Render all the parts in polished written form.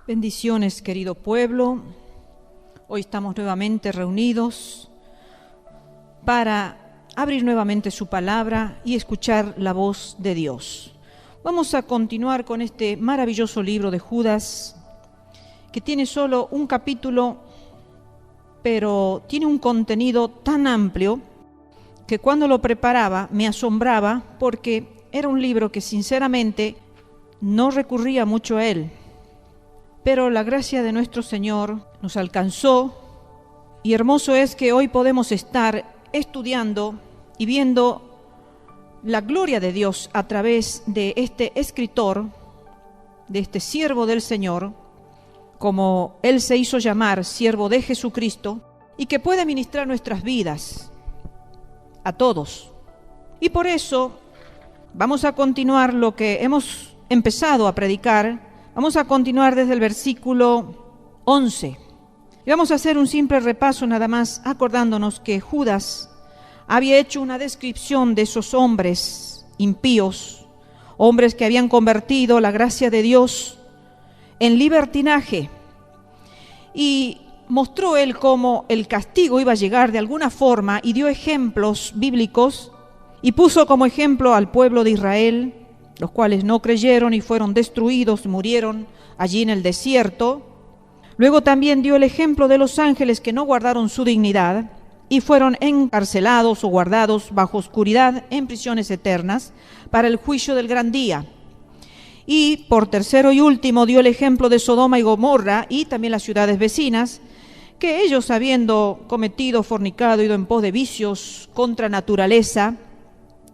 Bendiciones, querido pueblo. Hoy estamos nuevamente reunidos para abrir nuevamente su palabra y escuchar la voz de Dios. Vamos a continuar con este maravilloso libro de Judas, que tiene solo un capítulo, pero tiene un contenido tan amplio que cuando lo preparaba me asombraba, porque era un libro que sinceramente no recurría mucho a él. Pero la gracia de nuestro Señor nos alcanzó, y hermoso es que hoy podemos estar estudiando y viendo la gloria de Dios a través de este escritor, de este siervo del Señor, como Él se hizo llamar, siervo de Jesucristo, y que puede ministrar nuestras vidas a todos. Y por eso vamos a continuar lo que hemos empezado a predicar. Vamos a continuar desde el versículo 11. Y vamos a hacer un simple repaso nada más, acordándonos que Judas había hecho una descripción de esos hombres impíos, hombres que habían convertido la gracia de Dios en libertinaje. Y mostró él cómo el castigo iba a llegar de alguna forma, y dio ejemplos bíblicos, y puso como ejemplo al pueblo de Israel, los cuales no creyeron y fueron destruidos, murieron allí en el desierto. Luego también dio el ejemplo de los ángeles que no guardaron su dignidad y fueron encarcelados o guardados bajo oscuridad en prisiones eternas para el juicio del gran día. Y por tercero y último dio el ejemplo de Sodoma y Gomorra y también las ciudades vecinas, que ellos, habiendo cometido, fornicado, ido en pos de vicios contra naturaleza,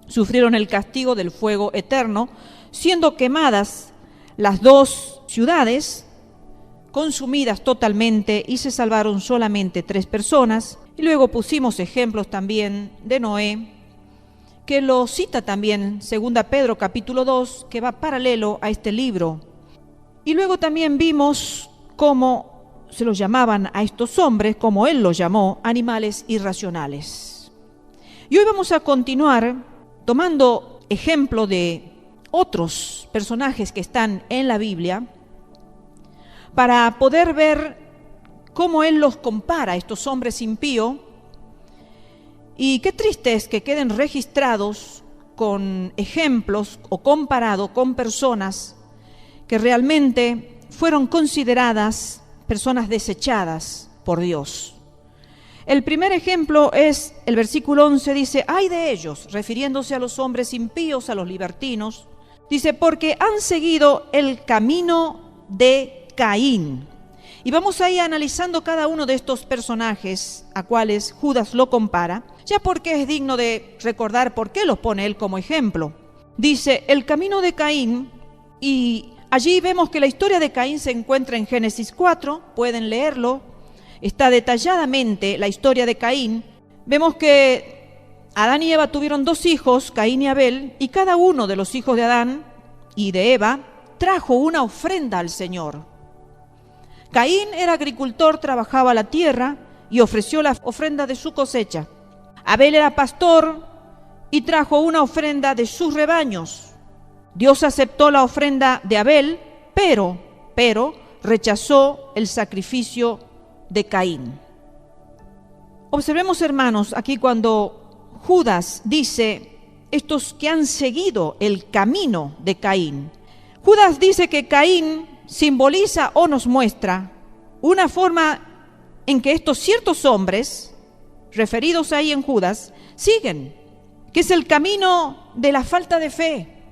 sufrieron el castigo del fuego eterno, siendo quemadas las dos ciudades, consumidas totalmente, y se salvaron solamente 3 personas. Y luego pusimos ejemplos también de Noé, que lo cita también 2 Pedro capítulo 2, que va paralelo a este libro. Y luego también vimos cómo se los llamaban a estos hombres, como él los llamó, animales irracionales. Y hoy vamos a continuar tomando ejemplo de otros personajes que están en la Biblia, para poder ver cómo él los compara a estos hombres impíos. Y qué triste es que queden registrados con ejemplos o comparado con personas que realmente fueron consideradas personas desechadas por Dios. El primer ejemplo es el versículo 11, dice: «Ay de ellos», refiriéndose a los hombres impíos, a los libertinos, dice: «porque han seguido el camino de Caín». Y vamos a ir analizando cada uno de estos personajes a cuales Judas lo compara, ya porque es digno de recordar por qué los pone él como ejemplo. Dice: el camino de Caín, y allí vemos que la historia de Caín se encuentra en Génesis 4, pueden leerlo. Está detalladamente la historia de Caín. Vemos que Adán y Eva tuvieron 2 hijos, Caín y Abel, y cada uno de los hijos de Adán y de Eva trajo una ofrenda al Señor. Caín era agricultor, trabajaba la tierra y ofreció la ofrenda de su cosecha. Abel era pastor y trajo una ofrenda de sus rebaños. Dios aceptó la ofrenda de Abel, pero rechazó el sacrificio de Caín. Observemos, hermanos, aquí cuando Judas dice estos que han seguido el camino de Caín. Judas dice que Caín simboliza o nos muestra una forma en que estos ciertos hombres, referidos ahí en Judas, siguen, que es el camino de la falta de fe.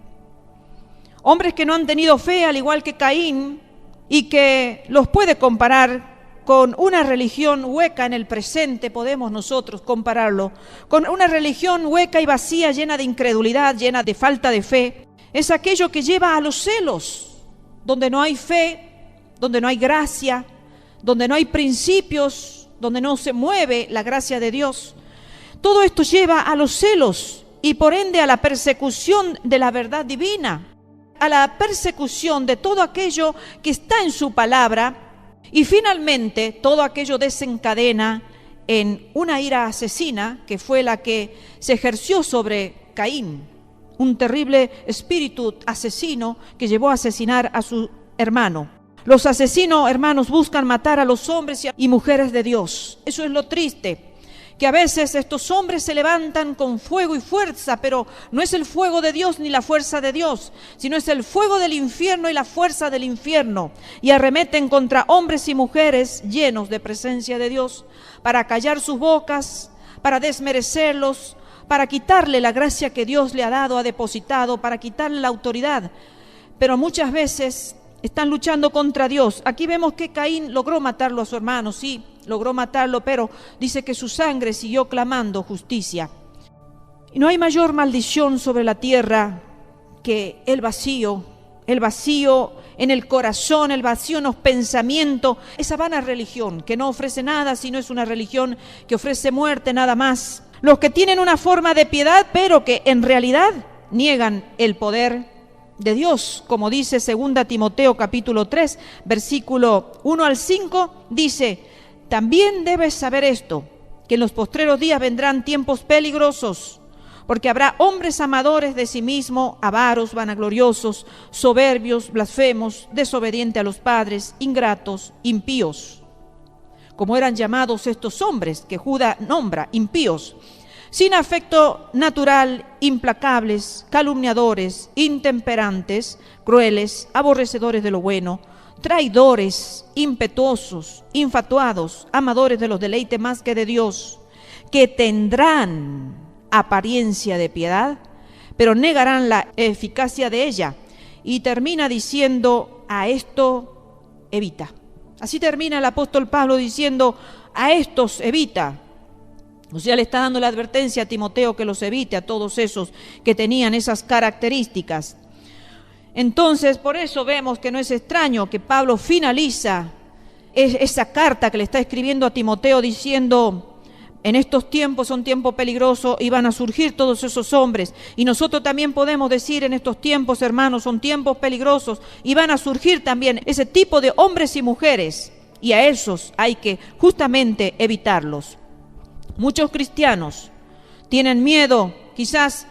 Hombres que no han tenido fe, al igual que Caín, y que los puede comparar con una religión hueca en el presente. Podemos nosotros compararlo con una religión hueca y vacía, llena de incredulidad, llena de falta de fe. Es aquello que lleva a los celos, donde no hay fe, donde no hay gracia, donde no hay principios, donde no se mueve la gracia de Dios. Todo esto lleva a los celos y por ende a la persecución de la verdad divina, a la persecución de todo aquello que está en su palabra. Y finalmente todo aquello desencadena en una ira asesina, que fue la que se ejerció sobre Caín, un terrible espíritu asesino que llevó a asesinar a su hermano. Los asesinos, hermanos, buscan matar a los hombres y mujeres de Dios. Eso es lo triste, que a veces estos hombres se levantan con fuego y fuerza, pero no es el fuego de Dios ni la fuerza de Dios, sino es el fuego del infierno y la fuerza del infierno, y arremeten contra hombres y mujeres llenos de presencia de Dios, para callar sus bocas, para desmerecerlos, para quitarle la gracia que Dios le ha dado, ha depositado, para quitarle la autoridad. Pero muchas veces están luchando contra Dios. Aquí vemos que Caín logró matarlo a su hermano, sí, logró matarlo, pero dice que su sangre siguió clamando justicia. Y no hay mayor maldición sobre la tierra que el vacío en el corazón, el vacío en los pensamientos, esa vana religión que no ofrece nada, sino es una religión que ofrece muerte nada más. Los que tienen una forma de piedad, pero que en realidad niegan el poder de Dios, como dice 2 Timoteo capítulo 3, versículo 1 al 5, dice: también debes saber esto, que en los postreros días vendrán tiempos peligrosos, porque habrá hombres amadores de sí mismos, avaros, vanagloriosos, soberbios, blasfemos, desobedientes a los padres, ingratos, impíos, como eran llamados estos hombres que Judas nombra, impíos, sin afecto natural, implacables, calumniadores, intemperantes, crueles, aborrecedores de lo bueno, traidores, impetuosos, infatuados, amadores de los deleites más que de Dios, que tendrán apariencia de piedad, pero negarán la eficacia de ella. Y termina diciendo: a esto evita. Así termina el apóstol Pablo diciendo: a estos evita. O sea, le está dando la advertencia a Timoteo que los evite, a todos esos que tenían esas características. Entonces, por eso vemos que no es extraño que Pablo finaliza esa carta que le está escribiendo a Timoteo diciendo: en estos tiempos son tiempos peligrosos y van a surgir todos esos hombres. Y nosotros también podemos decir: en estos tiempos, hermanos, son tiempos peligrosos y van a surgir también ese tipo de hombres y mujeres. Y a esos hay que justamente evitarlos. Muchos cristianos tienen miedo quizás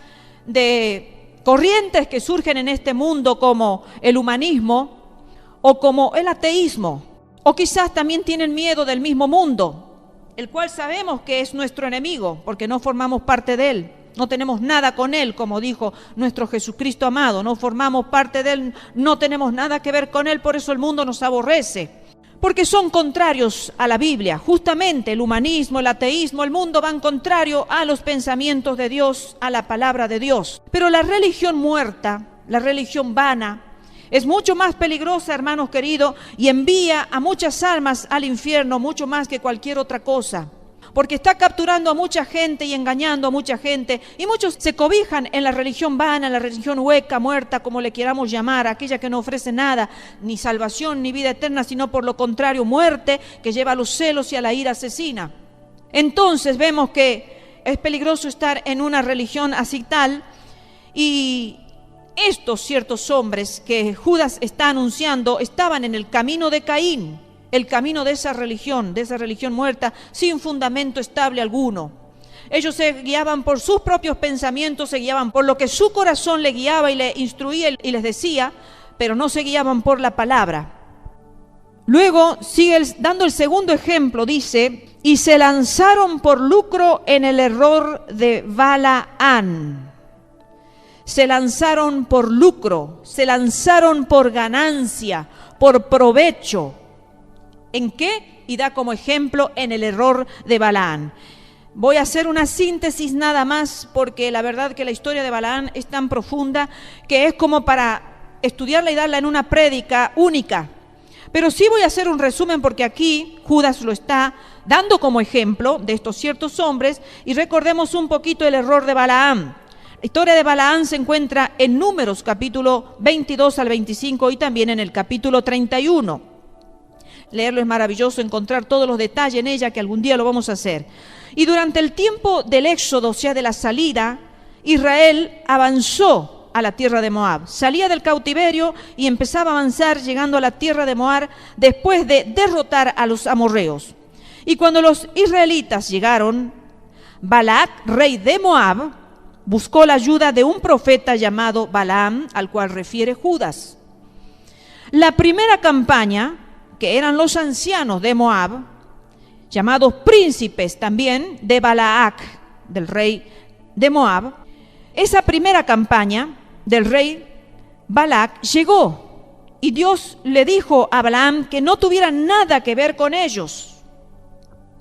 de corrientes que surgen en este mundo como el humanismo o como el ateísmo, o quizás también tienen miedo del mismo mundo, el cual sabemos que es nuestro enemigo porque no formamos parte de él, no tenemos nada con él, como dijo nuestro Jesucristo amado, no formamos parte de él, no tenemos nada que ver con él, por eso el mundo nos aborrece. Porque son contrarios a la Biblia. Justamente el humanismo, el ateísmo, el mundo van contrario a los pensamientos de Dios, a la palabra de Dios. Pero la religión muerta, la religión vana, es mucho más peligrosa, hermanos queridos, y envía a muchas almas al infierno, mucho más que cualquier otra cosa. Porque está capturando a mucha gente y engañando a mucha gente, y muchos se cobijan en la religión vana, en la religión hueca, muerta, como le queramos llamar, aquella que no ofrece nada, ni salvación ni vida eterna, sino por lo contrario muerte, que lleva a los celos y a la ira asesina. Entonces vemos que es peligroso estar en una religión así tal, y estos ciertos hombres que Judas está anunciando estaban en el camino de Caín, el camino de esa religión muerta, sin fundamento estable alguno. Ellos se guiaban por sus propios pensamientos, se guiaban por lo que su corazón le guiaba y le instruía y les decía, pero no se guiaban por la palabra. Luego sigue dando el segundo ejemplo, dice: y se lanzaron por lucro en el error de Balaán. Se lanzaron por lucro, se lanzaron por ganancia, por provecho. ¿En qué? Y da como ejemplo en el error de Balaán. Voy a hacer una síntesis nada más, porque la verdad que la historia de Balaán es tan profunda que es como para estudiarla y darla en una prédica única. Pero sí voy a hacer un resumen, porque aquí Judas lo está dando como ejemplo de estos ciertos hombres, y recordemos un poquito el error de Balaán. La historia de Balaán se encuentra en Números capítulo 22 al 25 y también en el capítulo 31. Leerlo es maravilloso, encontrar todos los detalles en ella, que algún día lo vamos a hacer. Y durante el tiempo del éxodo, o sea de la salida, Israel avanzó a la tierra de Moab. Salía del cautiverio y empezaba a avanzar, llegando a la tierra de Moab después de derrotar a los amorreos. Y cuando los israelitas llegaron, Balac, rey de Moab, buscó la ayuda de un profeta llamado Balaam, al cual refiere Judas. La primera campaña, que eran los ancianos de Moab, llamados príncipes también de Balac, del rey de Moab, esa primera campaña del rey Balac llegó y Dios le dijo a Balaam que no tuviera nada que ver con ellos.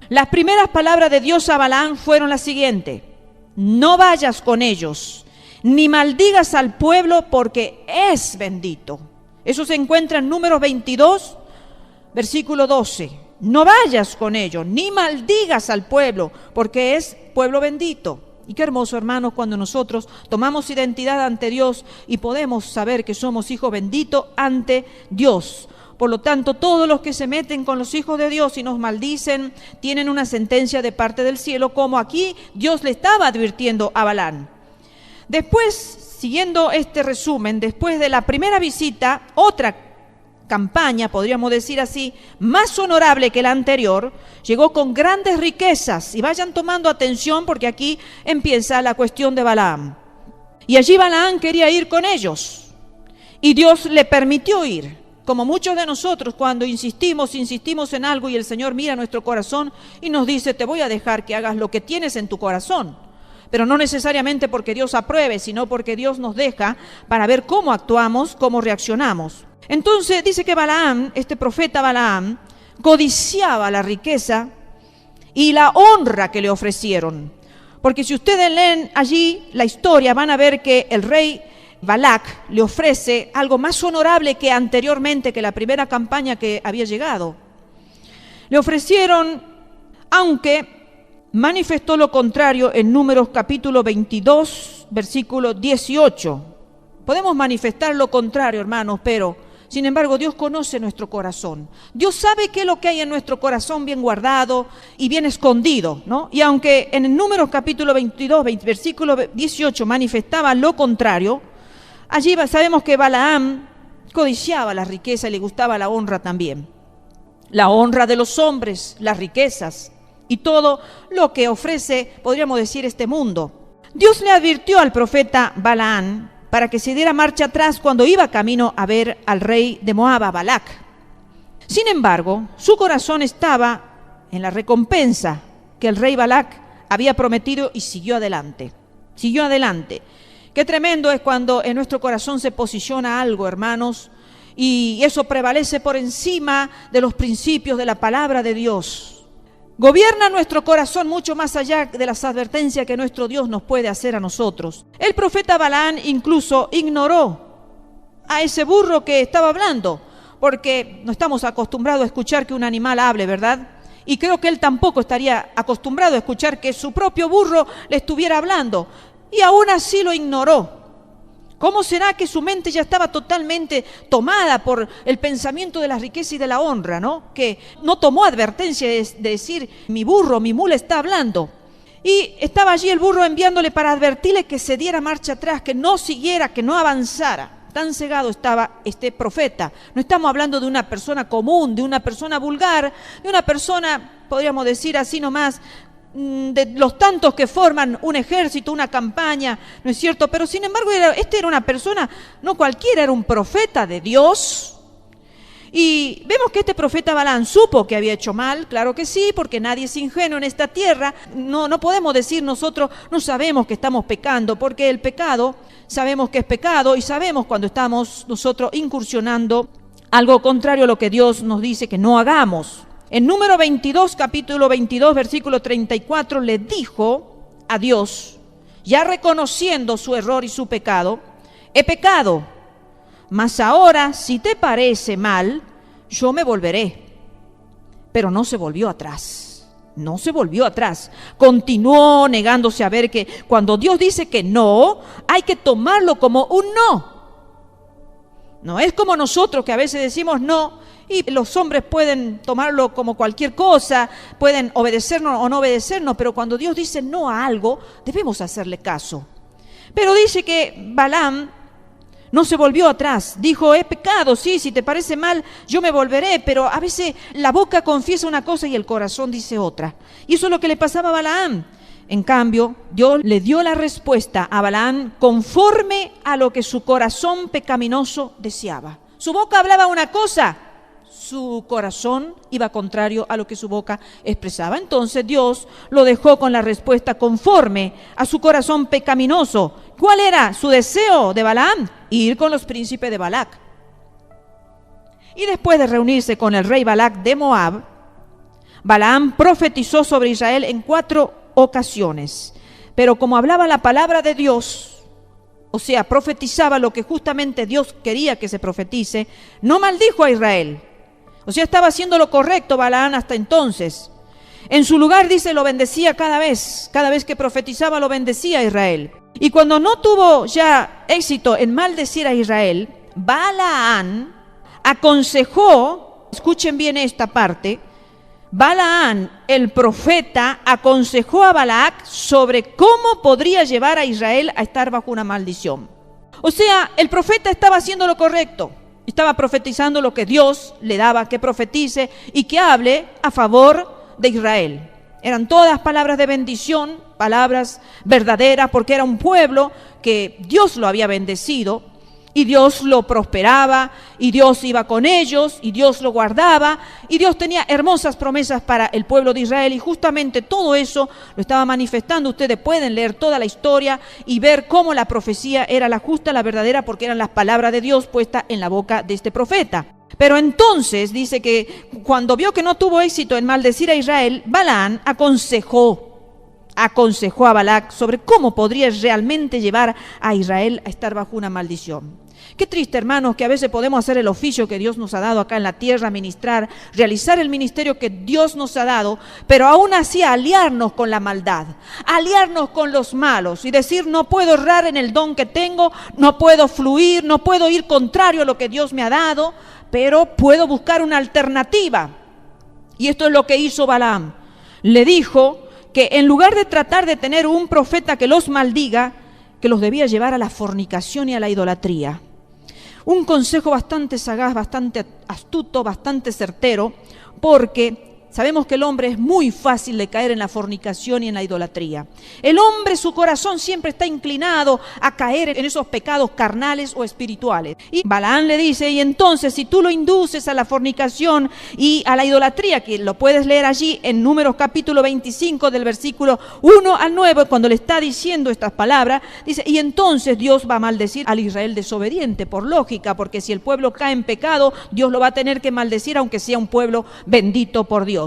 Las primeras palabras de Dios a Balaam fueron las siguientes: no vayas con ellos, ni maldigas al pueblo porque es bendito. Eso se encuentra en Números 22, versículo 12. No vayas con ellos, ni maldigas al pueblo porque es pueblo bendito. Y qué hermoso, hermanos, cuando nosotros tomamos identidad ante Dios y podemos saber que somos hijos benditos ante Dios. Por lo tanto, todos los que se meten con los hijos de Dios y nos maldicen, tienen una sentencia de parte del cielo, como aquí Dios le estaba advirtiendo a Balaam. Después, siguiendo este resumen, después de la primera visita, otra campaña, podríamos decir así, más honorable que la anterior, llegó con grandes riquezas. Y vayan tomando atención porque aquí empieza la cuestión de Balaam. Y allí Balaam quería ir con ellos. Y Dios le permitió ir. Como muchos de nosotros, cuando insistimos en algo y el Señor mira nuestro corazón y nos dice: te voy a dejar que hagas lo que tienes en tu corazón. Pero no necesariamente porque Dios apruebe, sino porque Dios nos deja para ver cómo actuamos, cómo reaccionamos. Entonces dice que Balaam, este profeta Balaam, codiciaba la riqueza y la honra que le ofrecieron. Porque si ustedes leen allí la historia, van a ver que el rey Balac le ofrece algo más honorable que anteriormente, que la primera campaña que había llegado. Le ofrecieron, aunque manifestó lo contrario en Números capítulo 22, versículo 18. Podemos manifestar lo contrario, hermanos, pero sin embargo, Dios conoce nuestro corazón. Dios sabe qué es lo que hay en nuestro corazón bien guardado y bien escondido, ¿no? Y aunque en el Números capítulo 22, versículo 18 manifestaba lo contrario, allí sabemos que Balaam codiciaba la riqueza y le gustaba la honra también. La honra de los hombres, las riquezas y todo lo que ofrece, podríamos decir, este mundo. Dios le advirtió al profeta Balaam para que se diera marcha atrás cuando iba camino a ver al rey de Moab, a Balac. Sin embargo, su corazón estaba en la recompensa que el rey Balac había prometido y siguió adelante. Siguió adelante. Qué tremendo es cuando en nuestro corazón se posiciona algo, hermanos, y eso prevalece por encima de los principios de la palabra de Dios. Gobierna nuestro corazón mucho más allá de las advertencias que nuestro Dios nos puede hacer a nosotros. El profeta Balaam incluso ignoró a ese burro que estaba hablando, porque no estamos acostumbrados a escuchar que un animal hable, ¿verdad? Y creo que él tampoco estaría acostumbrado a escuchar que su propio burro le estuviera hablando, y aún así lo ignoró. ¿Cómo será que su mente ya estaba totalmente tomada por el pensamiento de la riqueza y de la honra, ¿no? Que no tomó advertencia de decir: mi burro, mi mula está hablando. Y estaba allí el burro enviándole para advertirle que se diera marcha atrás, que no siguiera, que no avanzara. Tan cegado estaba este profeta. No estamos hablando de una persona común, de una persona vulgar, de una persona, podríamos decir así nomás, de los tantos que forman un ejército, una campaña, ¿no es cierto? Pero sin embargo, este era una persona, no cualquiera, era un profeta de Dios. Y vemos que este profeta Balaam supo que había hecho mal, claro que sí, porque nadie es ingenuo en esta tierra. No podemos decir nosotros, no sabemos que estamos pecando, porque el pecado, sabemos que es pecado y sabemos cuando estamos nosotros incursionando algo contrario a lo que Dios nos dice que no hagamos. En Número 22, capítulo 22, versículo 34, le dijo a Dios, ya reconociendo su error y su pecado: he pecado, mas ahora, si te parece mal, yo me volveré. Pero no se volvió atrás, no se volvió atrás. Continuó negándose a ver que cuando Dios dice que no, hay que tomarlo como un no. No es como nosotros que a veces decimos no, y los hombres pueden tomarlo como cualquier cosa, pueden obedecernos o no obedecernos, pero cuando Dios dice no a algo, debemos hacerle caso. Pero dice que Balaam no se volvió atrás, dijo: he pecado, sí, si te parece mal, yo me volveré, pero a veces la boca confiesa una cosa y el corazón dice otra. Y eso es lo que le pasaba a Balaam. En cambio, Dios le dio la respuesta a Balaam conforme a lo que su corazón pecaminoso deseaba. Su boca hablaba una cosa, su corazón iba contrario a lo que su boca expresaba. Entonces Dios lo dejó con la respuesta conforme a su corazón pecaminoso. ¿Cuál era su deseo de Balaam? Ir con los príncipes de Balac. Y después de reunirse con el rey Balac de Moab, Balaam profetizó sobre Israel en 4 ocasiones. Pero como hablaba la palabra de Dios, o sea, profetizaba lo que justamente Dios quería que se profetice, no maldijo a Israel. O sea, estaba haciendo lo correcto Balaam hasta entonces. En su lugar, dice, lo bendecía cada vez que profetizaba lo bendecía a Israel. Y cuando no tuvo ya éxito en maldecir a Israel, Balaam aconsejó, escuchen bien esta parte, Balaam, el profeta, aconsejó a Balac sobre cómo podría llevar a Israel a estar bajo una maldición. O sea, el profeta estaba haciendo lo correcto, estaba profetizando lo que Dios le daba que profetice y que hable a favor de Israel. Eran todas palabras de bendición, palabras verdaderas, porque era un pueblo que Dios lo había bendecido. Y Dios lo prosperaba, y Dios iba con ellos, y Dios lo guardaba, y Dios tenía hermosas promesas para el pueblo de Israel, y justamente todo eso lo estaba manifestando. Ustedes pueden leer toda la historia y ver cómo la profecía era la justa, la verdadera, porque eran las palabras de Dios puestas en la boca de este profeta. Pero entonces dice que cuando vio que no tuvo éxito en maldecir a Israel, Balaam aconsejó a Balac sobre cómo podría realmente llevar a Israel a estar bajo una maldición. Qué triste, hermanos, que a veces podemos hacer el oficio que Dios nos ha dado acá en la tierra, ministrar, realizar el ministerio que Dios nos ha dado, pero aún así aliarnos con la maldad, aliarnos con los malos y decir, no puedo errar en el don que tengo, no puedo fluir, no puedo ir contrario a lo que Dios me ha dado, pero puedo buscar una alternativa. Y esto es lo que hizo Balaam. Le dijo que en lugar de tratar de tener un profeta que los maldiga, que los debía llevar a la fornicación y a la idolatría. Un consejo bastante sagaz, bastante astuto, bastante certero, porque sabemos que el hombre es muy fácil de caer en la fornicación y en la idolatría. El hombre, su corazón siempre está inclinado a caer en esos pecados carnales o espirituales. Y Balaam le dice, y entonces si tú lo induces a la fornicación y a la idolatría, que lo puedes leer allí en Números capítulo 25 del versículo 1 al 9, cuando le está diciendo estas palabras, dice, y entonces Dios va a maldecir al Israel desobediente, por lógica, porque si el pueblo cae en pecado, Dios lo va a tener que maldecir, aunque sea un pueblo bendito por Dios.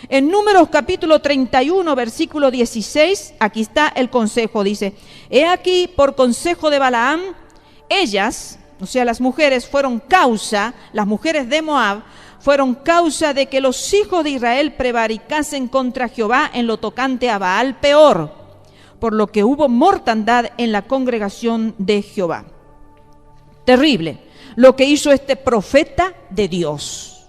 En Números capítulo 31, versículo 16, aquí está el consejo, dice, he aquí por consejo de Balaam, ellas, o sea las mujeres, fueron causa, las mujeres de Moab, fueron causa de que los hijos de Israel prevaricasen contra Jehová en lo tocante a Baal Peor, por lo que hubo mortandad en la congregación de Jehová. Terrible lo que hizo este profeta de Dios.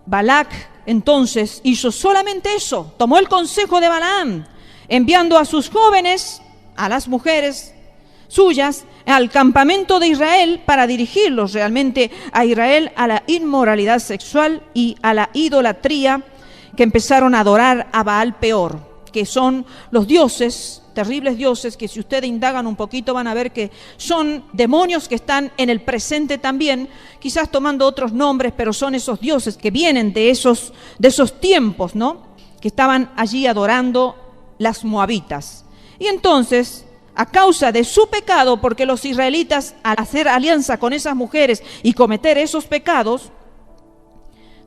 Balac entonces hizo solamente eso, tomó el consejo de Balaam, enviando a sus jóvenes, a las mujeres suyas, al campamento de Israel para dirigirlos realmente a Israel a la inmoralidad sexual y a la idolatría, que empezaron a adorar a Baal Peor, que son los dioses, terribles dioses, que si ustedes indagan un poquito van a ver que son demonios que están en el presente también, quizás tomando otros nombres, pero son esos dioses que vienen de esos tiempos, ¿no? Que estaban allí adorando las moabitas. Y entonces, a causa de su pecado, porque los israelitas al hacer alianza con esas mujeres y cometer esos pecados,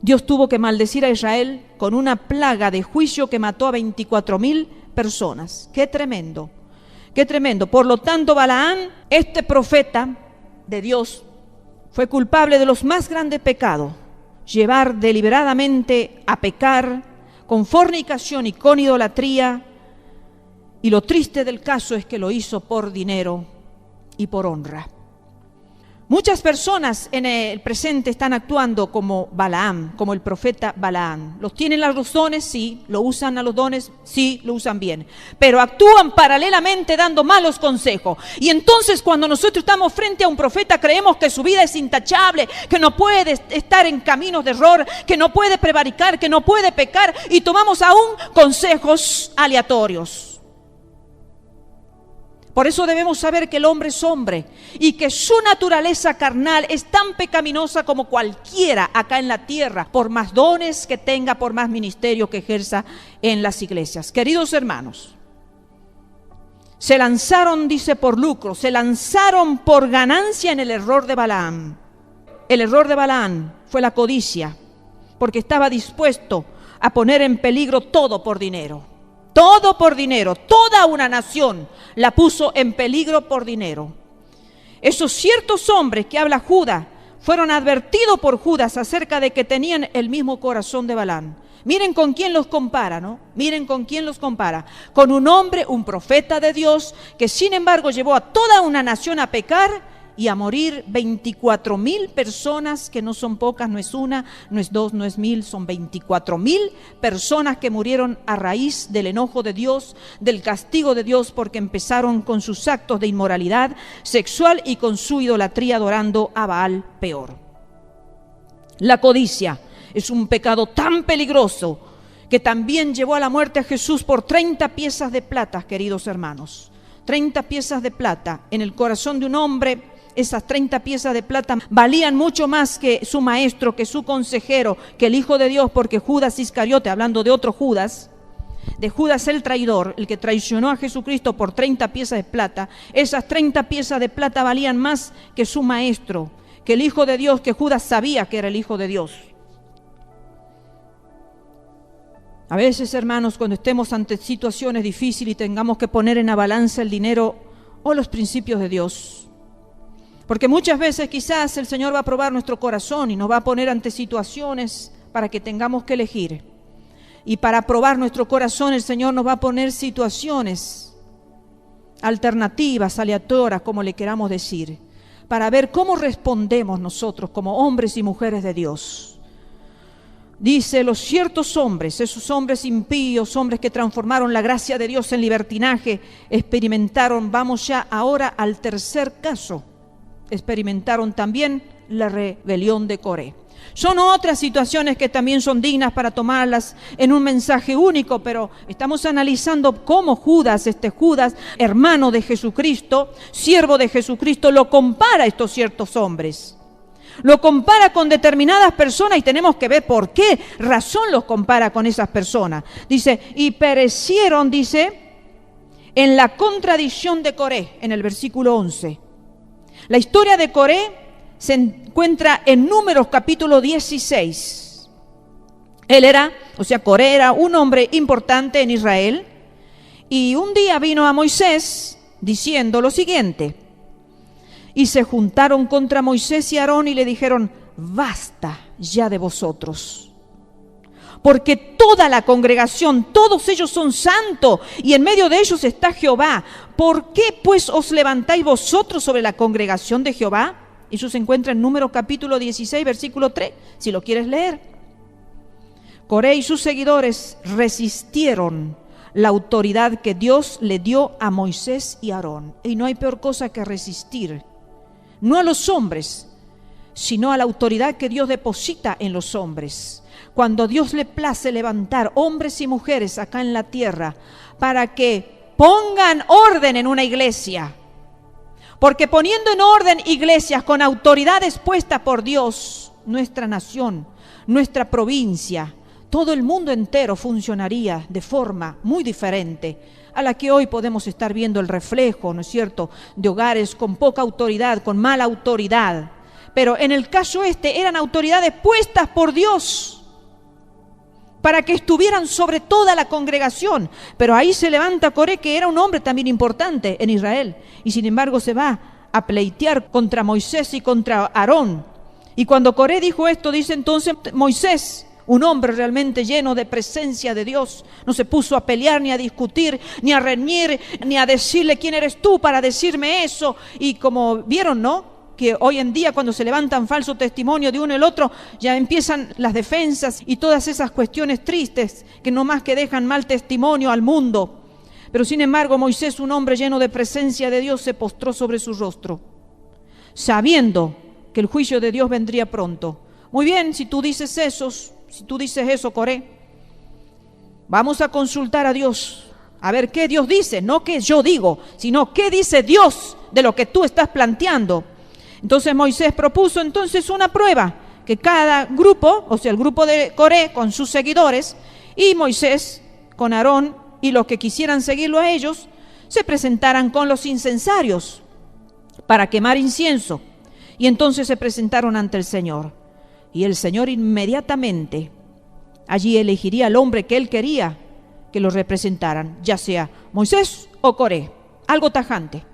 Dios tuvo que maldecir a Israel con una plaga de juicio que mató a 24,000 personas. ¡Qué tremendo! ¡Qué tremendo! Por lo tanto, Balaam, este profeta de Dios, fue culpable de los más grandes pecados: llevar deliberadamente a pecar con fornicación y con idolatría. Y lo triste del caso es que lo hizo por dinero y por honra. Muchas personas en el presente están actuando como Balaam, como el profeta Balaam. ¿Los tienen a los dones? Sí. ¿Lo usan a los dones? Sí, lo usan bien. Pero actúan paralelamente dando malos consejos. Y entonces cuando nosotros estamos frente a un profeta creemos que su vida es intachable, que no puede estar en caminos de error, que no puede prevaricar, que no puede pecar, y tomamos aún consejos aleatorios. Por eso debemos saber que el hombre es hombre y que su naturaleza carnal es tan pecaminosa como cualquiera acá en la tierra, por más dones que tenga, por más ministerio que ejerza en las iglesias. Queridos hermanos, se lanzaron, dice, por lucro, se lanzaron por ganancia en el error de Balaam. El error de Balaam fue la codicia, porque estaba dispuesto a poner en peligro todo por dinero. Todo por dinero, toda una nación la puso en peligro por dinero. Esos ciertos hombres que habla Judas fueron advertidos por Judas acerca de que tenían el mismo corazón de Balaam. Miren con quién los compara, ¿no? Miren con quién los compara. Con un hombre, un profeta de Dios, que sin embargo llevó a toda una nación a pecar y a morir 24,000 personas, que no son pocas, no es una, no es dos, no es 1,000, son 24,000 personas que murieron a raíz del enojo de Dios, del castigo de Dios, porque empezaron con sus actos de inmoralidad sexual y con su idolatría adorando a Baal peor. La codicia es un pecado tan peligroso que también llevó a la muerte a Jesús por 30 piezas de plata, queridos hermanos. 30 piezas de plata en el corazón de un hombre. Esas 30 piezas de plata valían mucho más que su maestro, que su consejero, que el Hijo de Dios, porque Judas Iscariote, hablando de otro Judas, de Judas el traidor, el que traicionó a Jesucristo por 30 piezas de plata, esas 30 piezas de plata valían más que su maestro, que el Hijo de Dios, que Judas sabía que era el Hijo de Dios. A veces, hermanos, cuando estemos ante situaciones difíciles y tengamos que poner en la balanza el dinero o los principios de Dios, porque muchas veces quizás el Señor va a probar nuestro corazón y nos va a poner ante situaciones para que tengamos que elegir. Y para probar nuestro corazón el Señor nos va a poner situaciones alternativas, aleatorias, como le queramos decir, para ver cómo respondemos nosotros como hombres y mujeres de Dios. Dice, los ciertos hombres, esos hombres impíos, hombres que transformaron la gracia de Dios en libertinaje, experimentaron, vamos ya ahora al tercer caso, experimentaron también la rebelión de Coré. Son otras situaciones que también son dignas para tomarlas en un mensaje único, pero estamos analizando cómo Judas, hermano de Jesucristo, siervo de Jesucristo, lo compara a estos ciertos hombres. Lo compara con determinadas personas y tenemos que ver por qué razón los compara con esas personas. Dice, y perecieron, dice, en la contradicción de Coré, en el versículo 11. La historia de Coré se encuentra en Números capítulo 16. Coré era un hombre importante en Israel, y un día vino a Moisés diciendo lo siguiente: y se juntaron contra Moisés y Aarón y le dijeron, basta ya de vosotros, porque toda la congregación, todos ellos son santos, y en medio de ellos está Jehová. ¿Por qué pues os levantáis vosotros sobre la congregación de Jehová? Eso se encuentra en Números capítulo 16, versículo 3, si lo quieres leer. Coré y sus seguidores resistieron la autoridad que Dios le dio a Moisés y Aarón. Y no hay peor cosa que resistir, no a los hombres, sino a la autoridad que Dios deposita en los hombres. Cuando Dios le place levantar hombres y mujeres acá en la tierra para que pongan orden en una iglesia, porque poniendo en orden iglesias con autoridades puestas por Dios, nuestra nación, nuestra provincia, todo el mundo entero funcionaría de forma muy diferente a la que hoy podemos estar viendo el reflejo, ¿no es cierto?, de hogares con poca autoridad, con mala autoridad. Pero en el caso eran autoridades puestas por Dios para que estuvieran sobre toda la congregación. Pero ahí se levanta Coré, que era un hombre también importante en Israel, y sin embargo se va a pleitear contra Moisés y contra Aarón. Y cuando Coré dijo esto, dice entonces Moisés, un hombre realmente lleno de presencia de Dios, no se puso a pelear, ni a discutir, ni a reñir, ni a decirle quién eres tú para decirme eso. Y como vieron, ¿no?, que hoy en día cuando se levantan falso testimonio de uno y el otro, ya empiezan las defensas y todas esas cuestiones tristes que no más que dejan mal testimonio al mundo. Pero sin embargo Moisés, un hombre lleno de presencia de Dios, se postró sobre su rostro, sabiendo que el juicio de Dios vendría pronto. Muy bien, si tú dices eso, Coré, vamos a consultar a Dios, A ver qué Dios dice, no qué yo digo, sino qué dice Dios de lo que tú estás planteando. Entonces Moisés propuso entonces una prueba, que cada grupo, o sea el grupo de Coré con sus seguidores, y Moisés con Aarón y los que quisieran seguirlo a ellos, se presentaran con los incensarios para quemar incienso. Y entonces se presentaron ante el Señor. Y el Señor inmediatamente allí elegiría al hombre que él quería que lo representaran, ya sea Moisés o Coré, algo tajante.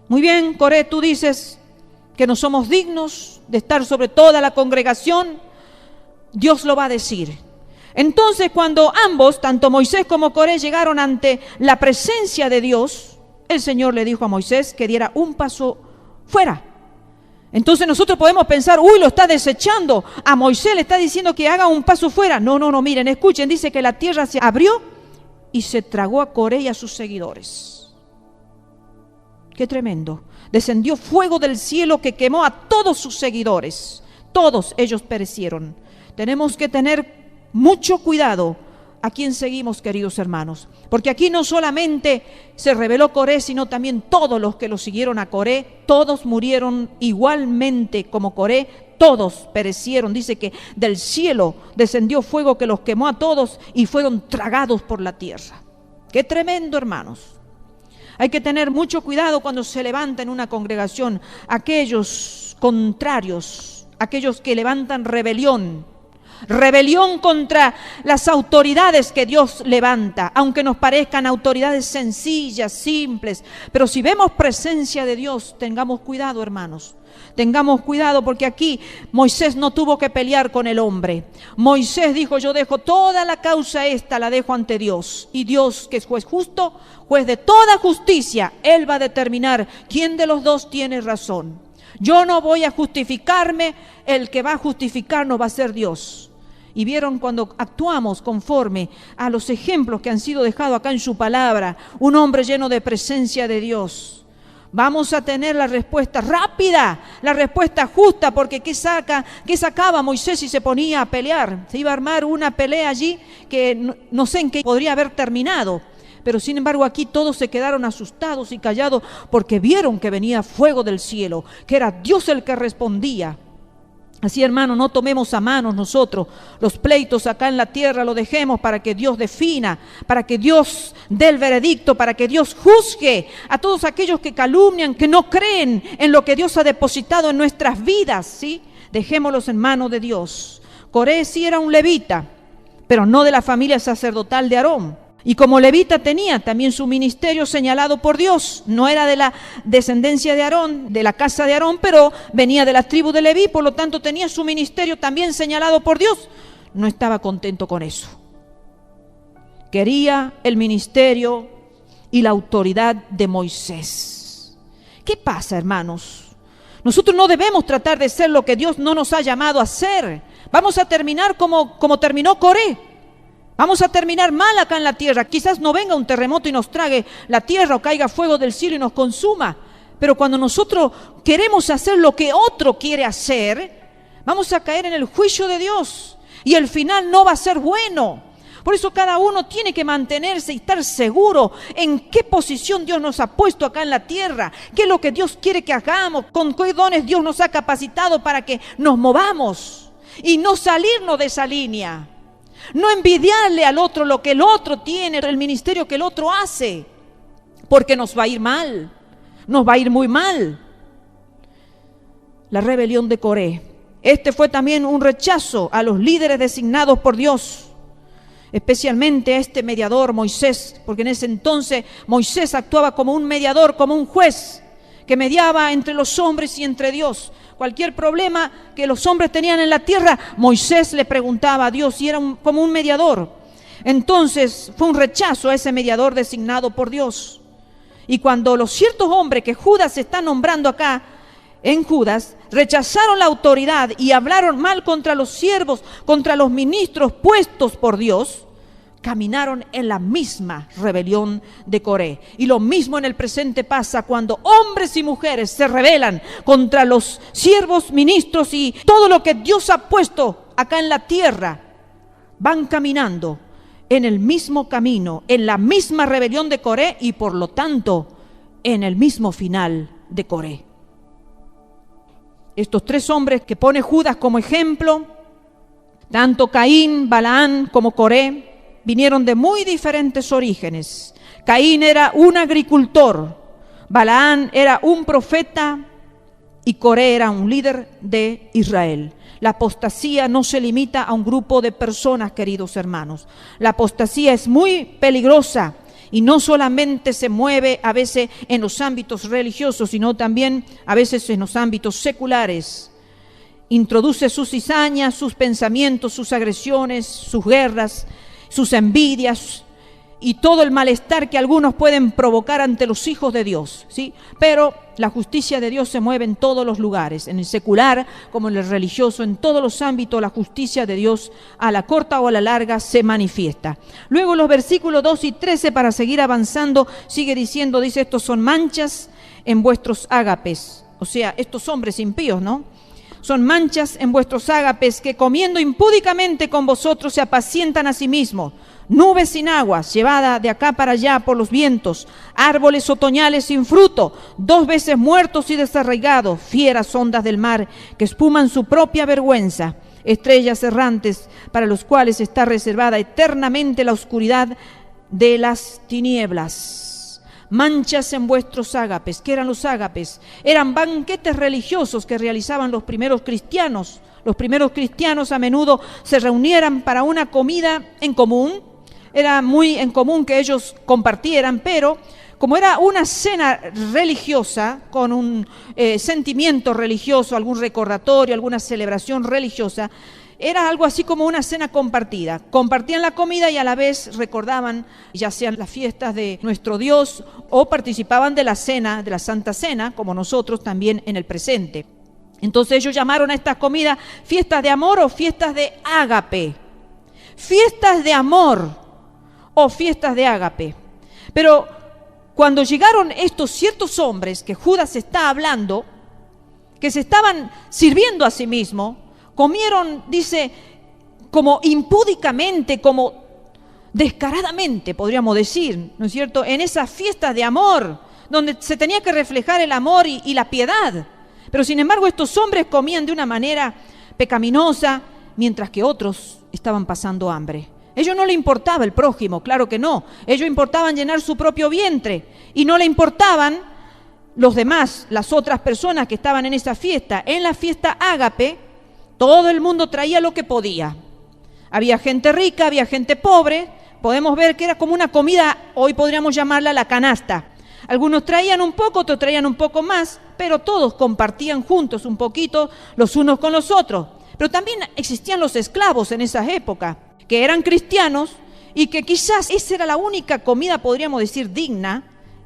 Muy bien, Coré, tú dices que no somos dignos de estar sobre toda la congregación, Dios lo va a decir. Entonces, cuando ambos, tanto Moisés como Coré, llegaron ante la presencia de Dios, el Señor le dijo a Moisés que diera un paso fuera. Entonces nosotros podemos pensar, uy, lo está desechando, a Moisés le está diciendo que haga un paso fuera. No, miren, escuchen, dice que la tierra se abrió y se tragó a Coré y a sus seguidores. Qué tremendo. Descendió fuego del cielo que quemó a todos sus seguidores. Todos ellos perecieron. Tenemos que tener mucho cuidado a quién seguimos, queridos hermanos, porque aquí no solamente se reveló Coré, sino también todos los que lo siguieron a Coré, todos murieron igualmente como Coré, todos perecieron. Dice que del cielo descendió fuego que los quemó a todos y fueron tragados por la tierra. Qué tremendo, hermanos. Hay que tener mucho cuidado cuando se levanta en una congregación aquellos contrarios, aquellos que levantan rebelión contra las autoridades que Dios levanta, aunque nos parezcan autoridades sencillas, simples, pero si vemos presencia de Dios, tengamos cuidado, hermanos. Tengamos cuidado, porque aquí Moisés no tuvo que pelear con el hombre. Moisés dijo, yo dejo toda la causa esta, la dejo ante Dios. Y Dios, que es juez justo, juez de toda justicia, Él va a determinar quién de los dos tiene razón. Yo no voy a justificarme, el que va a justificarnos va a ser Dios. Y vieron cuando actuamos conforme a los ejemplos que han sido dejados acá en su palabra, un hombre lleno de presencia de Dios. Vamos a tener la respuesta rápida, la respuesta justa, porque ¿qué sacaba Moisés si se ponía a pelear? Se iba a armar una pelea allí que no sé en qué podría haber terminado. Pero sin embargo aquí todos se quedaron asustados y callados porque vieron que venía fuego del cielo, que era Dios el que respondía. Así, hermano, no tomemos a manos nosotros los pleitos acá en la tierra, lo dejemos para que Dios defina, para que Dios dé el veredicto, para que Dios juzgue a todos aquellos que calumnian, que no creen en lo que Dios ha depositado en nuestras vidas, ¿sí? Dejémoslos en manos de Dios. Coré sí era un levita, pero no de la familia sacerdotal de Aarón. Y como levita tenía también su ministerio señalado por Dios. No era de la descendencia de Aarón, de la casa de Aarón, pero venía de la tribu de Leví, por lo tanto tenía su ministerio también señalado por Dios. No estaba contento con eso. Quería el ministerio y la autoridad de Moisés. ¿Qué pasa, hermanos? Nosotros no debemos tratar de ser lo que Dios no nos ha llamado a ser. Vamos a terminar como terminó Coré. Vamos a terminar mal acá en la tierra. Quizás no venga un terremoto y nos trague la tierra o caiga fuego del cielo y nos consuma. Pero cuando nosotros queremos hacer lo que otro quiere hacer, vamos a caer en el juicio de Dios. Y el final no va a ser bueno. Por eso cada uno tiene que mantenerse y estar seguro en qué posición Dios nos ha puesto acá en la tierra. Qué es lo que Dios quiere que hagamos. Con qué dones Dios nos ha capacitado para que nos movamos. Y no salirnos de esa línea. No envidiarle al otro lo que el otro tiene, el ministerio que el otro hace, porque nos va a ir mal, nos va a ir muy mal. La rebelión de Coré. Este fue también un rechazo a los líderes designados por Dios, especialmente a este mediador Moisés, porque en ese entonces Moisés actuaba como un mediador, como un juez, que mediaba entre los hombres y entre Dios. Cualquier problema que los hombres tenían en la tierra, Moisés le preguntaba a Dios y era como un mediador. Entonces fue un rechazo a ese mediador designado por Dios. Y cuando los ciertos hombres que Judas está nombrando acá, en Judas, rechazaron la autoridad y hablaron mal contra los siervos, contra los ministros puestos por Dios, caminaron en la misma rebelión de Coré. Y lo mismo en el presente pasa cuando hombres y mujeres se rebelan contra los siervos, ministros y todo lo que Dios ha puesto acá en la tierra. Van caminando en el mismo camino, en la misma rebelión de Coré y por lo tanto en el mismo final de Coré. Estos tres hombres que pone Judas como ejemplo, tanto Caín, Balaán como Coré, vinieron de muy diferentes orígenes. Caín era un agricultor, Balaán era un profeta y Coré era un líder de Israel. La apostasía no se limita a un grupo de personas, queridos hermanos. La apostasía es muy peligrosa y no solamente se mueve a veces en los ámbitos religiosos, sino también a veces en los ámbitos seculares. Introduce sus cizañas, sus pensamientos, sus agresiones, sus guerras, sus envidias y todo el malestar que algunos pueden provocar ante los hijos de Dios, ¿sí? Pero la justicia de Dios se mueve en todos los lugares, en el secular como en el religioso, en todos los ámbitos la justicia de Dios a la corta o a la larga se manifiesta. Luego los versículos 2 y 13, para seguir avanzando, sigue diciendo, dice, estos son manchas en vuestros ágapes, o sea, estos hombres impíos, ¿no? Son manchas en vuestros ágapes que comiendo impúdicamente con vosotros se apacientan a sí mismos. Nubes sin aguas, llevada de acá para allá por los vientos, árboles otoñales sin fruto, 2 veces muertos y desarraigados, fieras ondas del mar que espuman su propia vergüenza, estrellas errantes para los cuales está reservada eternamente la oscuridad de las tinieblas. Manchas en vuestros ágapes. ¿Qué eran los ágapes? Eran banquetes religiosos que realizaban los primeros cristianos. Los primeros cristianos a menudo se reunieran para una comida en común. Era muy en común que ellos compartieran, pero como era una cena religiosa, con un sentimiento religioso, algún recordatorio, alguna celebración religiosa, era algo así como una cena compartida. Compartían la comida y a la vez recordaban ya sean las fiestas de nuestro Dios o participaban de la cena, de la Santa Cena, como nosotros también en el presente. Entonces ellos llamaron a estas comidas fiestas de amor o fiestas de ágape. Fiestas de amor o fiestas de ágape. Pero cuando llegaron estos ciertos hombres que Judas está hablando, que se estaban sirviendo a sí mismos, comieron, dice, como impúdicamente, como descaradamente, podríamos decir, ¿no es cierto?, en esas fiestas de amor, donde se tenía que reflejar el amor y la piedad. Pero sin embargo estos hombres comían de una manera pecaminosa, mientras que otros estaban pasando hambre. A ellos no le importaba el prójimo, claro que no. Ellos importaban llenar su propio vientre y no le importaban los demás, las otras personas que estaban en esa fiesta. En la fiesta ágape, todo el mundo traía lo que podía. Había gente rica, había gente pobre. Podemos ver que era como una comida, hoy podríamos llamarla la canasta. Algunos traían un poco, otros traían un poco más, pero todos compartían juntos un poquito los unos con los otros. Pero también existían los esclavos en esa época, que eran cristianos y que quizás esa era la única comida, podríamos decir, digna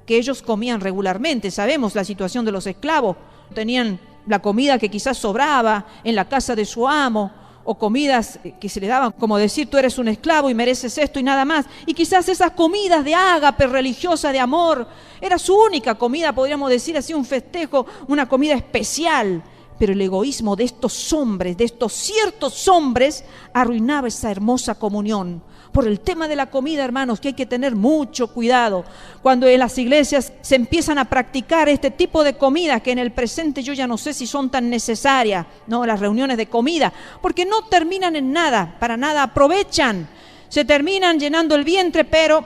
que ellos comían regularmente. Sabemos la situación de los esclavos. Tenían la comida que quizás sobraba en la casa de su amo, o comidas que se le daban, como decir, tú eres un esclavo y mereces esto y nada más. Y quizás esas comidas de ágape religiosa, de amor, era su única comida, podríamos decir así, un festejo, una comida especial. Pero el egoísmo de estos hombres, de estos ciertos hombres, arruinaba esa hermosa comunión. Por el tema de la comida, hermanos, que hay que tener mucho cuidado. Cuando en las iglesias se empiezan a practicar este tipo de comida, que en el presente yo ya no sé si son tan necesarias, ¿no? Las reuniones de comida, porque no terminan en nada, para nada aprovechan. Se terminan llenando el vientre, pero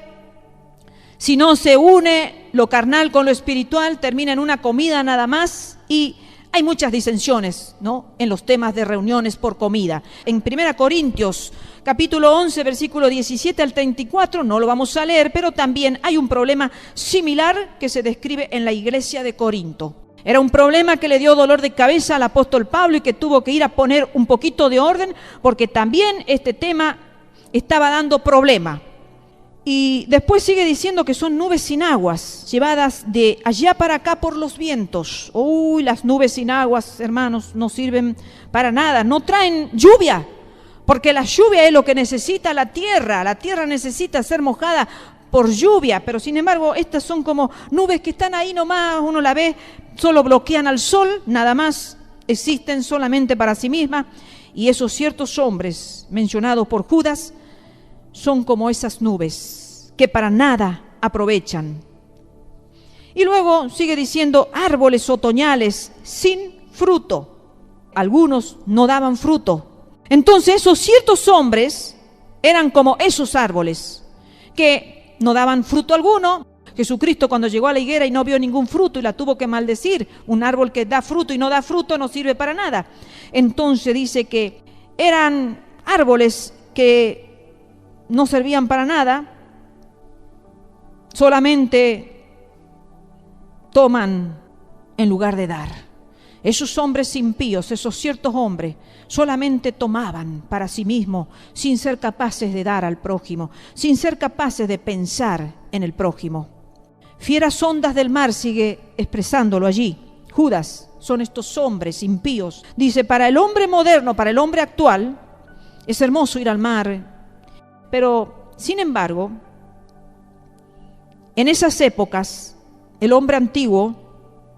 si no se une lo carnal con lo espiritual, termina en una comida nada más. Y hay muchas disensiones, ¿no?, en los temas de reuniones por comida. En 1 Corintios, capítulo 11, versículo 17 al 34, no lo vamos a leer, pero también hay un problema similar que se describe en la iglesia de Corinto. Era un problema que le dio dolor de cabeza al apóstol Pablo y que tuvo que ir a poner un poquito de orden, porque también este tema estaba dando problema. Y después sigue diciendo que son nubes sin aguas, llevadas de allá para acá por los vientos. Uy, las nubes sin aguas, hermanos, no sirven para nada, no traen lluvia, porque la lluvia es lo que necesita la tierra necesita ser mojada por lluvia, pero sin embargo estas son como nubes que están ahí nomás, uno la ve, solo bloquean al sol, nada más, existen solamente para sí mismas. Y esos ciertos hombres mencionados por Judas son como esas nubes que para nada aprovechan. Y luego sigue diciendo árboles otoñales sin fruto. Algunos no daban fruto. Entonces esos ciertos hombres eran como esos árboles que no daban fruto alguno. Jesucristo cuando llegó a la higuera y no vio ningún fruto y la tuvo que maldecir. Un árbol que da fruto y no da fruto no sirve para nada. Entonces dice que eran árboles que no servían para nada, solamente toman en lugar de dar. Esos hombres impíos, esos ciertos hombres, solamente tomaban para sí mismos sin ser capaces de dar al prójimo, sin ser capaces de pensar en el prójimo. Fieras ondas del mar sigue expresándolo allí. Judas son estos hombres impíos. Dice, para el hombre moderno, para el hombre actual, es hermoso ir al mar, pero sin embargo, en esas épocas, el hombre antiguo,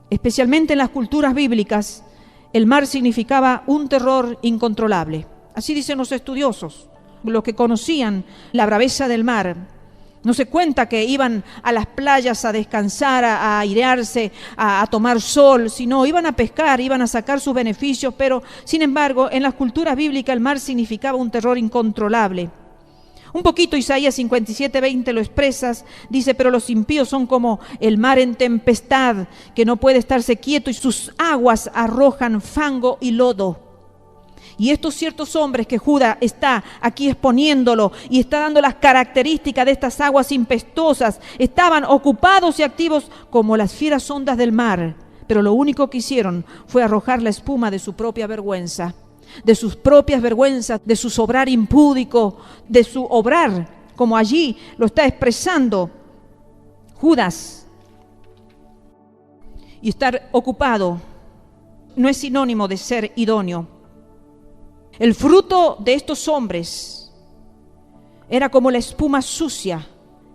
especialmente en las culturas bíblicas, el mar significaba un terror incontrolable. Así dicen los estudiosos, los que conocían la braveza del mar. No se cuenta que iban a las playas a descansar, a airearse, a tomar sol, sino iban a pescar, iban a sacar sus beneficios, pero sin embargo en las culturas bíblicas el mar significaba un terror incontrolable. Un poquito Isaías 57:20 lo expresas, dice, pero los impíos son como el mar en tempestad, que no puede estarse quieto y sus aguas arrojan fango y lodo. Y estos ciertos hombres que Judas está aquí exponiéndolo y está dando las características de estas aguas impetuosas, estaban ocupados y activos como las fieras ondas del mar, pero lo único que hicieron fue arrojar la espuma de su propia vergüenza, de sus propias vergüenzas, de su obrar impúdico, de su obrar, como allí lo está expresando Judas. Y estar ocupado no es sinónimo de ser idóneo. El fruto de estos hombres era como la espuma sucia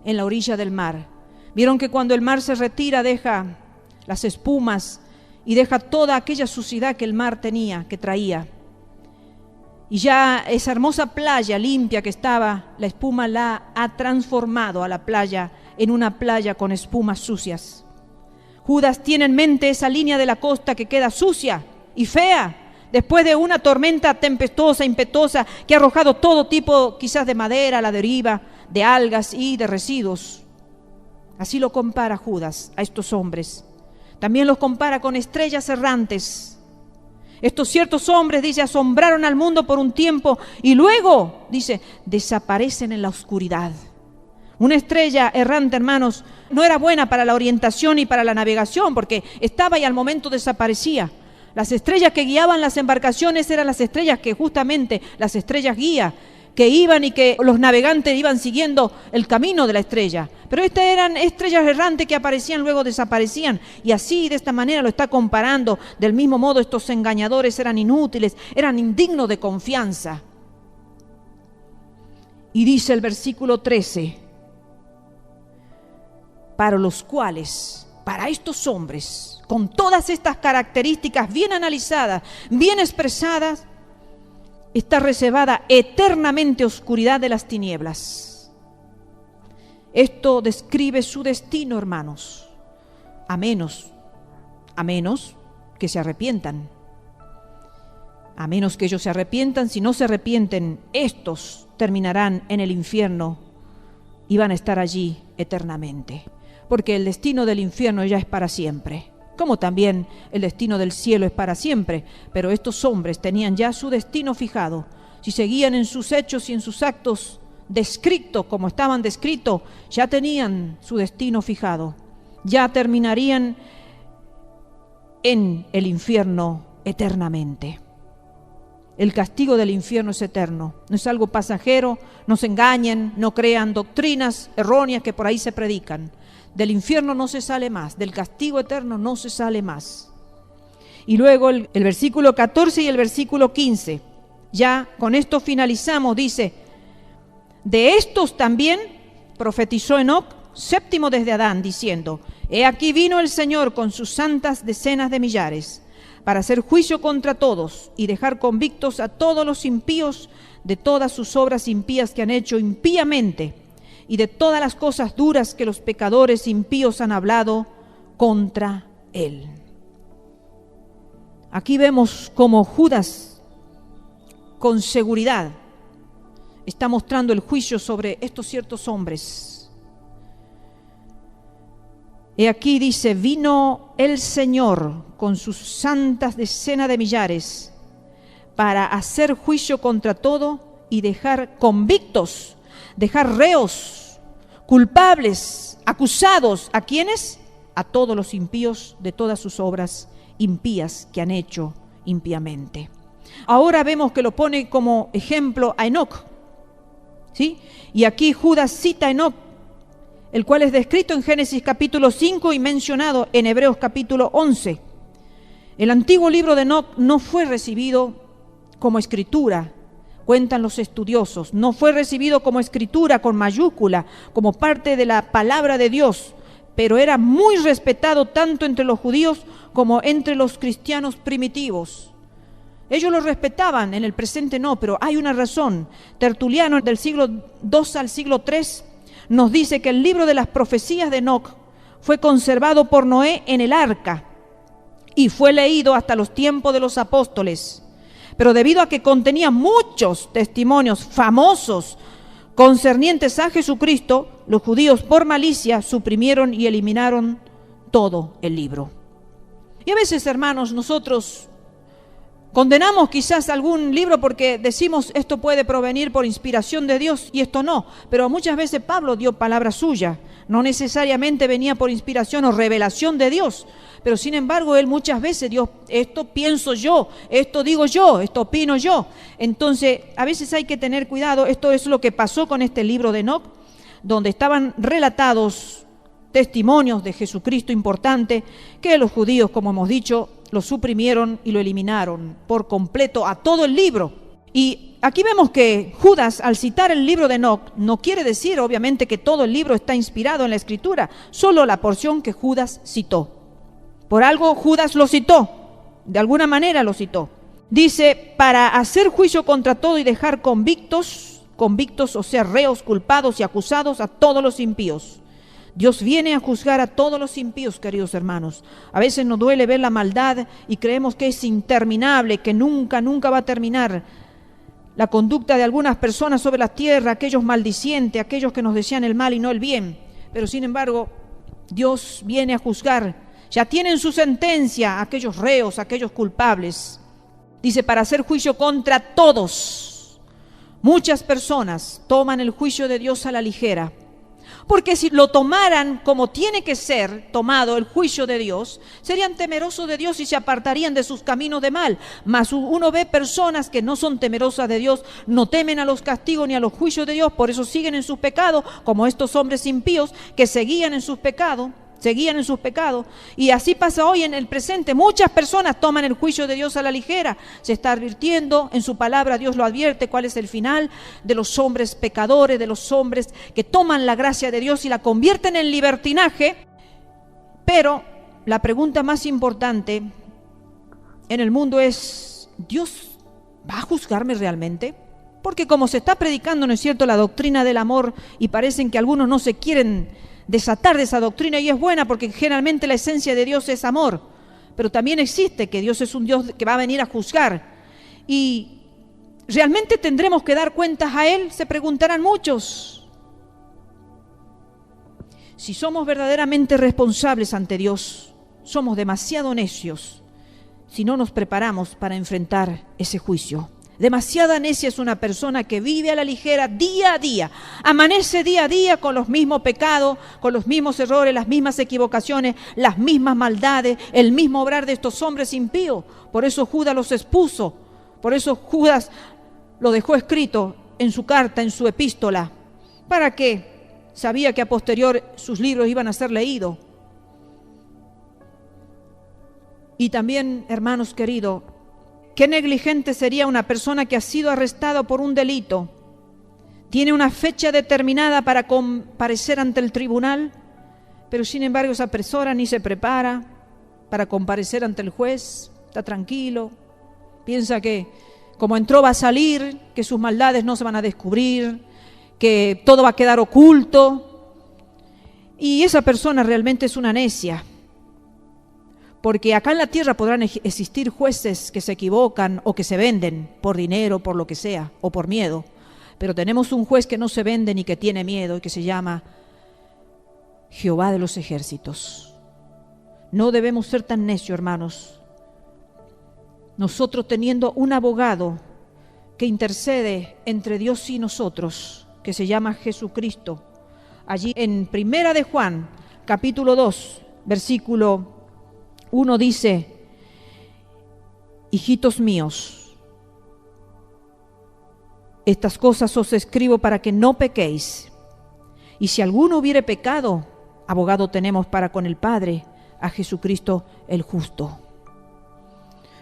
en la orilla del mar. Vieron que cuando el mar se retira deja las espumas y deja toda aquella suciedad que el mar tenía, que traía. Y ya esa hermosa playa limpia que estaba, la espuma la ha transformado a la playa en una playa con espumas sucias. Judas tiene en mente esa línea de la costa que queda sucia y fea, después de una tormenta tempestuosa, impetuosa, que ha arrojado todo tipo quizás de madera a la deriva, de algas y de residuos. Así lo compara Judas a estos hombres. También los compara con estrellas errantes. Estos ciertos hombres, dice, asombraron al mundo por un tiempo y luego, dice, desaparecen en la oscuridad. Una estrella errante, hermanos, no era buena para la orientación y para la navegación porque estaba y al momento desaparecía. Las estrellas que guiaban las embarcaciones eran las estrellas que justamente, las estrellas guía, que iban y que los navegantes iban siguiendo el camino de la estrella. Pero estas eran estrellas errantes que aparecían, luego desaparecían. Y así, de esta manera, lo está comparando. Del mismo modo, estos engañadores eran inútiles, eran indignos de confianza. Y dice el versículo 13, para los cuales, para estos hombres, con todas estas características bien analizadas, bien expresadas, está reservada eternamente oscuridad de las tinieblas. Esto describe su destino, hermanos, a menos que se arrepientan. A menos que ellos se arrepientan, si no se arrepienten, estos terminarán en el infierno y van a estar allí eternamente. Porque el destino del infierno ya es para siempre, como también el destino del cielo es para siempre. Pero estos hombres tenían ya su destino fijado. Si seguían en sus hechos y en sus actos descritos como estaban descritos, ya tenían su destino fijado. Ya terminarían en el infierno eternamente. El castigo del infierno es eterno, no es algo pasajero. No se engañen, no crean doctrinas erróneas que por ahí se predican. Del infierno no se sale más, del castigo eterno no se sale más. Y luego el versículo 14 y el versículo 15, ya con esto finalizamos, dice, de estos también profetizó Enoc, séptimo desde Adán, diciendo, he aquí vino el Señor con sus santas decenas de millares, para hacer juicio contra todos y dejar convictos a todos los impíos de todas sus obras impías que han hecho impíamente y de todas las cosas duras que los pecadores impíos han hablado contra él. Aquí vemos cómo Judas con seguridad está mostrando el juicio sobre estos ciertos hombres. Y aquí dice: vino el Señor con sus santas decenas de millares para hacer juicio contra todo y dejar convictos, dejar reos, culpables, acusados. ¿A quiénes? A todos los impíos de todas sus obras impías que han hecho impíamente. Ahora vemos que lo pone como ejemplo a Enoc, ¿sí? Y aquí Judas cita a Enoc, el cual es descrito en Génesis capítulo 5 y mencionado en Hebreos capítulo 11. El antiguo libro de Enoc no fue recibido como escritura, cuentan los estudiosos, no fue recibido como escritura con mayúscula, como parte de la palabra de Dios, pero era muy respetado tanto entre los judíos como entre los cristianos primitivos. Ellos lo respetaban, en el presente no, pero hay una razón. Tertuliano, del siglo II al siglo III, nos dice que el libro de las profecías de Enoc fue conservado por Noé en el arca y fue leído hasta los tiempos de los apóstoles. Pero debido a que contenía muchos testimonios famosos concernientes a Jesucristo, los judíos por malicia suprimieron y eliminaron todo el libro. Y a veces, hermanos, nosotros condenamos quizás algún libro porque decimos esto puede provenir por inspiración de Dios y esto no, pero muchas veces Pablo dio palabra suya, no necesariamente venía por inspiración o revelación de Dios, pero sin embargo él muchas veces dio: esto pienso yo, esto digo yo, esto opino yo. Entonces a veces hay que tener cuidado. Esto es lo que pasó con este libro de Enoc, donde estaban relatados testimonios de Jesucristo importante que los judíos, como hemos dicho, lo suprimieron y lo eliminaron por completo a todo el libro. Y aquí vemos que Judas, al citar el libro de Enoc, no quiere decir obviamente que todo el libro está inspirado en la Escritura, solo la porción que Judas citó. Por algo Judas lo citó, de alguna manera lo citó. Dice: para hacer juicio contra todo y dejar convictos, o sea, reos, culpados y acusados a todos los impíos. Dios viene a juzgar a todos los impíos, queridos hermanos. A veces nos duele ver la maldad y creemos que es interminable, que nunca va a terminar. La conducta de algunas personas sobre la tierra, aquellos maldicientes, aquellos que nos desean el mal y no el bien. Pero sin embargo, Dios viene a juzgar. Ya tienen su sentencia aquellos reos, aquellos culpables. Dice: para hacer juicio contra todos. Muchas personas toman el juicio de Dios a la ligera, porque si lo tomaran como tiene que ser tomado el juicio de Dios, serían temerosos de Dios y se apartarían de sus caminos de mal. Mas uno ve personas que no son temerosas de Dios, no temen a los castigos ni a los juicios de Dios, por eso siguen en sus pecados, como estos hombres impíos que seguían en sus pecados. Y así pasa hoy en el presente. Muchas personas toman el juicio de Dios a la ligera. Se está advirtiendo en su palabra, Dios lo advierte cuál es el final de los hombres pecadores, de los hombres que toman la gracia de Dios y la convierten en libertinaje. Pero la pregunta más importante en el mundo es: ¿Dios va a juzgarme realmente? Porque como se está predicando, ¿no es cierto?, la doctrina del amor, y parecen que algunos no se quieren desatar de esa doctrina, y es buena porque generalmente la esencia de Dios es amor, pero también existe que Dios es un Dios que va a venir a juzgar. ¿Y realmente tendremos que dar cuentas a Él?, se preguntarán muchos. Si somos verdaderamente responsables ante Dios, somos demasiado necios si no nos preparamos para enfrentar ese juicio. Demasiada necia es una persona que vive a la ligera día a día, amanece día a día con los mismos pecados, con los mismos errores, las mismas equivocaciones, las mismas maldades, el mismo obrar de estos hombres impíos. Por eso Judas los expuso, por eso Judas lo dejó escrito en su carta, en su epístola. ¿Para qué? Sabía que a posterior sus libros iban a ser leídos. Y también, hermanos queridos, qué negligente sería una persona que ha sido arrestada por un delito, tiene una fecha determinada para comparecer ante el tribunal, pero sin embargo esa persona ni se prepara para comparecer ante el juez, está tranquilo, piensa que como entró va a salir, que sus maldades no se van a descubrir, que todo va a quedar oculto. Y esa persona realmente es una necia, porque acá en la tierra podrán existir jueces que se equivocan o que se venden por dinero, por lo que sea, o por miedo. Pero tenemos un juez que no se vende ni que tiene miedo y que se llama Jehová de los ejércitos. No debemos ser tan necios, hermanos. Nosotros teniendo un abogado que intercede entre Dios y nosotros, que se llama Jesucristo. Allí en Primera de Juan, capítulo 2, versículo 1 dice: hijitos míos, estas cosas os escribo para que no pequéis. Y si alguno hubiere pecado, abogado tenemos para con el Padre, a Jesucristo el justo.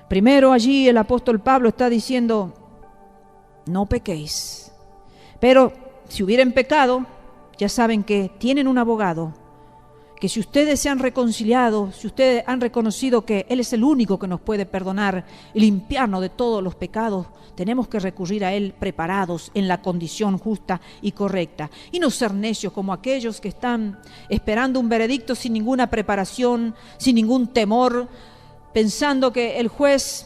Primero allí el apóstol Pablo está diciendo: no pequéis. Pero si hubieran pecado, ya saben que tienen un abogado, que si ustedes se han reconciliado, si ustedes han reconocido que Él es el único que nos puede perdonar y limpiarnos de todos los pecados, tenemos que recurrir a Él preparados en la condición justa y correcta. Y no ser necios como aquellos que están esperando un veredicto sin ninguna preparación, sin ningún temor, pensando que el juez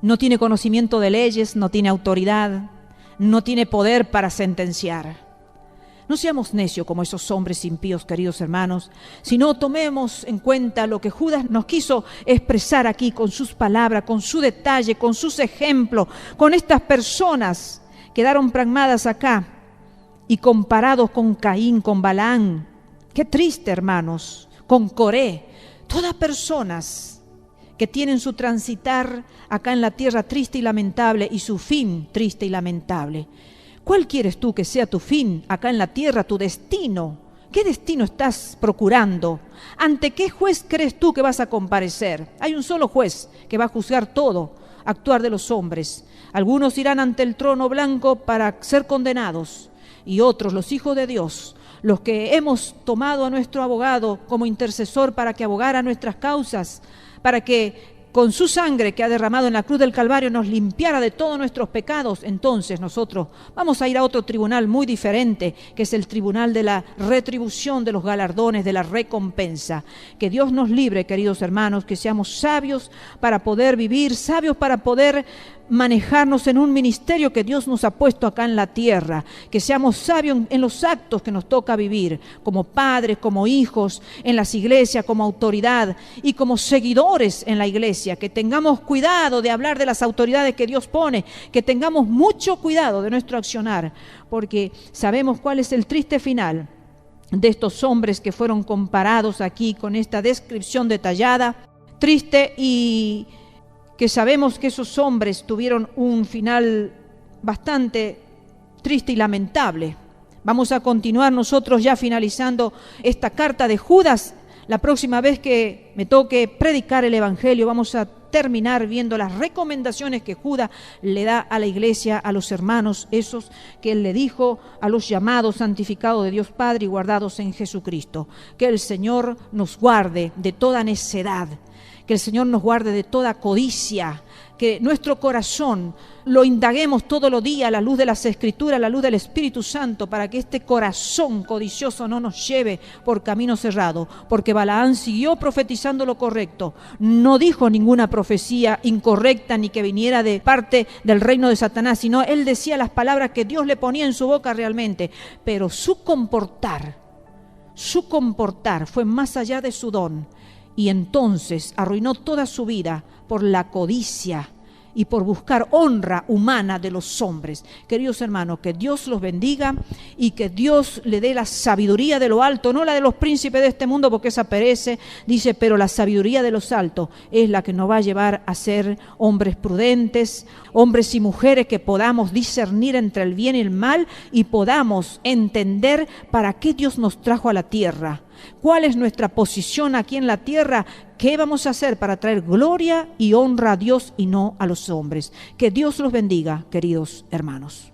no tiene conocimiento de leyes, no tiene autoridad, no tiene poder para sentenciar. No seamos necios como esos hombres impíos, queridos hermanos, sino tomemos en cuenta lo que Judas nos quiso expresar aquí con sus palabras, con su detalle, con sus ejemplos, con estas personas que quedaron pragmadas acá y comparados con Caín, con Balaán. Qué triste, hermanos, con Coré, todas personas que tienen su transitar acá en la tierra triste y lamentable y su fin triste y lamentable. ¿Cuál quieres tú que sea tu fin acá en la tierra, tu destino? ¿Qué destino estás procurando? ¿Ante qué juez crees tú que vas a comparecer? Hay un solo juez que va a juzgar todo actuar de los hombres. Algunos irán ante el trono blanco para ser condenados y otros, los hijos de Dios, los que hemos tomado a nuestro abogado como intercesor para que abogara nuestras causas, para que con su sangre que ha derramado en la cruz del Calvario nos limpiara de todos nuestros pecados, entonces nosotros vamos a ir a otro tribunal muy diferente, que es el tribunal de la retribución, de los galardones, de la recompensa. Que Dios nos libre, queridos hermanos, que seamos sabios para poder vivir, sabios para poder manejarnos en un ministerio que Dios nos ha puesto acá en la tierra, que seamos sabios en los actos que nos toca vivir, como padres, como hijos, en las iglesias, como autoridad y como seguidores en la iglesia, que tengamos cuidado de hablar de las autoridades que Dios pone, que tengamos mucho cuidado de nuestro accionar, porque sabemos cuál es el triste final de estos hombres que fueron comparados aquí con esta descripción detallada, triste, y que sabemos que esos hombres tuvieron un final bastante triste y lamentable. Vamos a continuar nosotros ya finalizando esta carta de Judas. La próxima vez que me toque predicar el Evangelio, vamos a terminar viendo las recomendaciones que Judas le da a la iglesia, a los hermanos, esos que él le dijo a los llamados, santificados de Dios Padre y guardados en Jesucristo. Que el Señor nos guarde de toda necedad, que el Señor nos guarde de toda codicia, que nuestro corazón lo indaguemos todos los días a la luz de las Escrituras, a la luz del Espíritu Santo, para que este corazón codicioso no nos lleve por camino cerrado, porque Balaán siguió profetizando lo correcto, no dijo ninguna profecía incorrecta ni que viniera de parte del reino de Satanás, sino él decía las palabras que Dios le ponía en su boca realmente, pero su comportar fue más allá de su don. Y entonces arruinó toda su vida por la codicia y por buscar honra humana de los hombres. Queridos hermanos, que Dios los bendiga y que Dios le dé la sabiduría de lo alto, no la de los príncipes de este mundo, porque esa perece, dice, pero la sabiduría de los altos es la que nos va a llevar a ser hombres prudentes, hombres y mujeres que podamos discernir entre el bien y el mal y podamos entender para qué Dios nos trajo a la tierra. ¿Cuál es nuestra posición aquí en la tierra? ¿Qué vamos a hacer para traer gloria y honra a Dios y no a los hombres? Que Dios los bendiga, queridos hermanos.